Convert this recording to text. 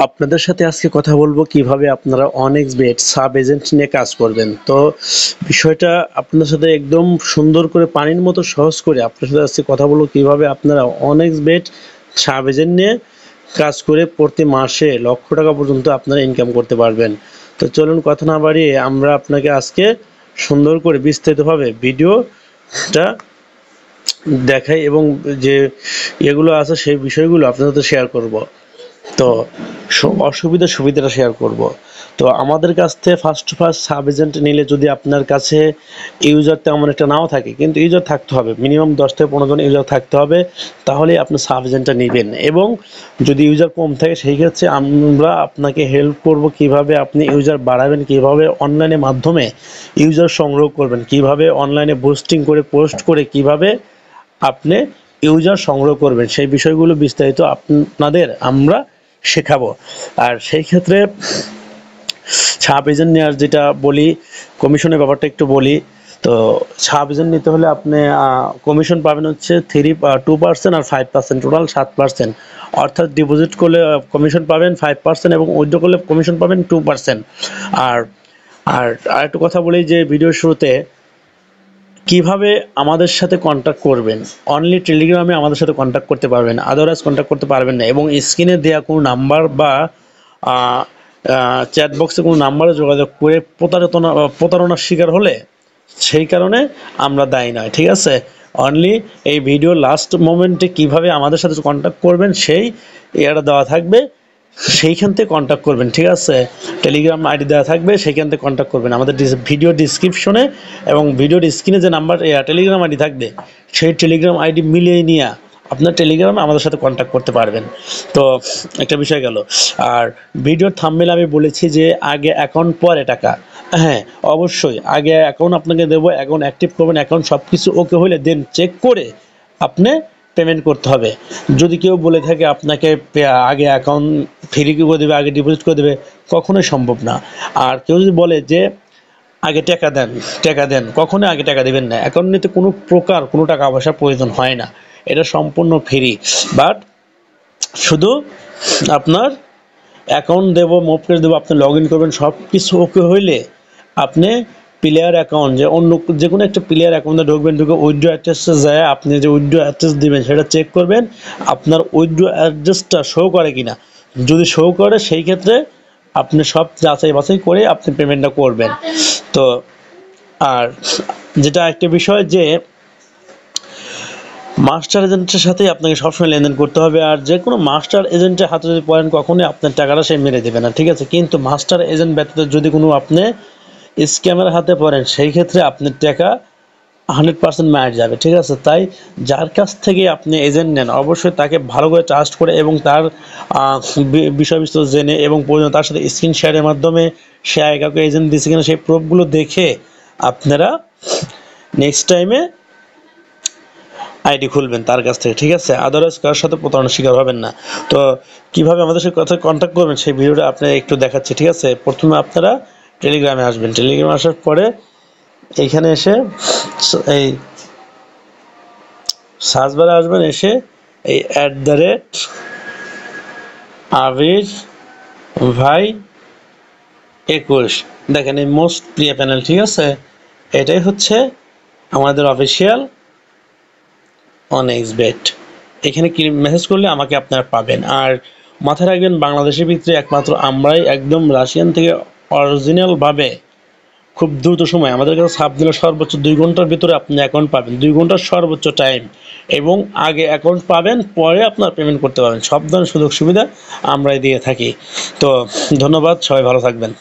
আপনাদের সাথে আজকে কথা বলবো কিভাবে আপনারা অনেক্সবেট সাব এজেন্ট নিয়ে কাজ করবেন। তো বিষয়টা আপনাদের সাথে একদম সুন্দর করে পানির মতো সহজ করে আপনার সাথে আজকে কথা বলবো কিভাবে আপনারা অনেক্সবেট সাব এজেন্ট নিয়ে কাজ করে প্রতি মাসে লক্ষ টাকা পর্যন্ত আপনারা ইনকাম করতে পারবেন। তো চলুন কথা না বাড়িয়ে আমরা আপনাকে আজকে সুন্দর করে বিস্তারিতভাবে ভিডিওটা দেখাই এবং যে এগুলো আছে সেই বিষয়গুলো আপনাদের সাথে শেয়ার করব। তো অসুবিধা সুবিধাটা শেয়ার করব। তো আমাদের কাছ থেকে ফার্স্ট সাব এজেন্ট নিলে যদি আপনার কাছে ইউজার তেমন একটা নাও থাকে, কিন্তু ইউজার থাকতে হবে, মিনিমাম 10 থেকে 15 জন ইউজার থাকতে হবে, তাহলেই আপনি সাব এজেন্টটা নেবেন। এবং যদি ইউজার কম থাকে সেই ক্ষেত্রে আমরা আপনাকে হেল্প করব কিভাবে আপনি ইউজার বাড়াবেন, কিভাবে অনলাইনের মাধ্যমে ইউজার সংগ্রহ করবেন, কিভাবে অনলাইনে বুস্টিং করে পোস্ট করে কিভাবে আপনি ইউজার সংগ্রহ করবেন, সেই বিষয়গুলো বিস্তারিত আপনাদের আমরা শেখাবো। আর সেই ক্ষেত্রে সাব এজেন্ট নেওয়ার যেটা বলি, কমিশনের ব্যাপারটা একটু বলি। তো সাব এজেন্ট নিতে হলে আপনি কমিশন পাবেন হচ্ছে 2% আর 5%, টোটাল 7%। অর্থাৎ ডিপোজিট করলে কমিশন পাবেন 5% এবং উইথড্র করলে কমিশন পাবেন 2%। আর আর আরেকটু কথা বলি যে ভিডিওর শুরুতে কিভাবে আমাদের সাথে কন্ট্যাক্ট করবেন। অনলি টেলিগ্রামে আমাদের সাথে কন্ট্যাক্ট করতে পারবেন, আদারওয়াইজ কন্ট্যাক্ট করতে পারবেন না। এবং স্ক্রিনে দেওয়া কোনো নাম্বার বা চ্যাট বক্সে কোনো নাম্বারে যোগাযোগ করে প্রতারণার শিকার হলে সেই কারণে আমরা দায়ী নয়, ঠিক আছে। অনলি এই ভিডিও লাস্ট মোমেন্টে কিভাবে আমাদের সাথে কন্ট্যাক্ট করবেন সেই এটা দেওয়া থাকবে, সেইখান থেকে কন্ট্যাক্ট করবেন, ঠিক আছে। টেলিগ্রাম আইডি দেওয়া থাকবে, সেইখান থেকে কন্ট্যাক্ট করবেন। আমাদের ভিডিও ডিসক্রিপশনে এবং ভিডিওর স্ক্রিনে যে নাম্বার টেলিগ্রাম আইডি থাকবে সেই টেলিগ্রাম আইডি মিলিয়ে নিয়ে আপনার টেলিগ্রামে আমাদের সাথে কন্ট্যাক্ট করতে পারবেন। তো একটা বিষয় গেল। আর ভিডিওর থাম্বনেলে আমি বলেছি যে আগে অ্যাকাউন্ট পরে টাকা। হ্যাঁ, অবশ্যই আগে অ্যাকাউন্ট আপনাকে দেবো, অ্যাকাউন্ট অ্যাক্টিভ করবেন, অ্যাকাউন্ট সব কিছু ওকে হলে দেন চেক করে আপনি পেমেন্ট করতে হবে। যদি কেউ বলে থাকে আপনাকে আগে অ্যাকাউন্ট ফ্রি করে দেবে, আগে ডিপোজিট করে দেবে, কখনোই সম্ভব না। আর কেউ যদি বলে যে আগে টাকা দেন, কখনোই আগে টাকা দেবেন না। অ্যাকাউন্ট নিতে কোনো প্রকার কোনো টাকা পয়সার প্রয়োজন হয় না, এটা সম্পূর্ণ ফ্রি। বাট শুধু আপনার অ্যাকাউন্ট দেবো, মুভ করে দেবো, আপনি লগ ইন করবেন, সব কিছু ওকে হইলে আপনি প্লেয়ার অ্যাকাউন্ট যে অন্য যে কোনো একটা প্লেয়ার অ্যাকাউন্টে ঢুকবেন, ঢুকে উইথড্র অ্যাড্রেসে যায় আপনি যে উইথড্র অ্যাড্রেস দেবেন সেটা চেক করবেন আপনার উইথড্র অ্যাড্রেসটা শো করে কিনা। যদি শো করে সেই ক্ষেত্রে আপনি সব যাচাই বাছাই করে আপনি পেমেন্টটা করবেন। তো আর যেটা একটা বিষয় যে মাস্টার এজেন্টের সাথেই আপনাকে সবসময় লেনদেন করতে হবে। আর যে কোনো মাস্টার এজেন্টের হাতে যদি পড়েন কখনোই আপনার টাকাটা সে মেরে দেবে না, ঠিক আছে। কিন্তু মাস্টার এজেন্ট ব্যতীত যদি কোনো আপনি স্ক্যামের হাতে পড়েন সেই ক্ষেত্রে আপনার টাকা 100% মার যাবে, ঠিক আছে। তাই যার কাছ থেকে আপনি এজেন্ট নেন অবশ্যই তাকে ভালো করে ট্রাস্ট করে এবং তার বিষয়বস্তু জেনে এবং তার সাথে স্ক্রিন শেয়ারের মাধ্যমে সে কাউকে এজেন্ট দিচ্ছে কিনা সেই প্রুফগুলো দেখে আপনারা নেক্সট টাইমে আইডি খুলবেন তার কাছ থেকে, ঠিক আছে। আদারওয়াইজ কারোর সাথে প্রতারণার শিকার হবেন না। তো কীভাবে আমাদের সাথে কথা কন্ট্যাক্ট করবেন সেই ভিডিওটা আপনারা একটু দেখাচ্ছি, ঠিক আছে। প্রথমে আপনারা টেলিগ্রামে আসবেন, টেলিগ্রামে আসার পরে এইখানে এসে এই সার্চ বারে আসবেন, এসে এই @আবির ভাই 21 দেখেন, এই মোস্ট প্রিয় প্যানেল, ঠিক আছে। এটাই হচ্ছে আমাদের অফিসিয়াল অনেক্সবেট। এখানে কি মেসেজ করলে আমাকে আপনারা পাবেন। আর মাথায় রাখবেন বাংলাদেশের ভিতরে একমাত্র আমরাই একদম রাশিয়ান থেকে অরিজিনালভাবে খুব দ্রুত সময় আমাদের কাছে সাব দিলে সর্বোচ্চ 2 ঘন্টার ভিতরে আপনি অ্যাকাউন্ট পাবেন, 2 ঘন্টার সর্বোচ্চ টাইম। এবং আগে অ্যাকাউন্ট পাবেন, পরে আপনার পেমেন্ট করতে পারবেন। সব ধরনের সুযোগ সুবিধা আমরাই দিয়ে থাকি। তো ধন্যবাদ, সবাই ভালো থাকবেন।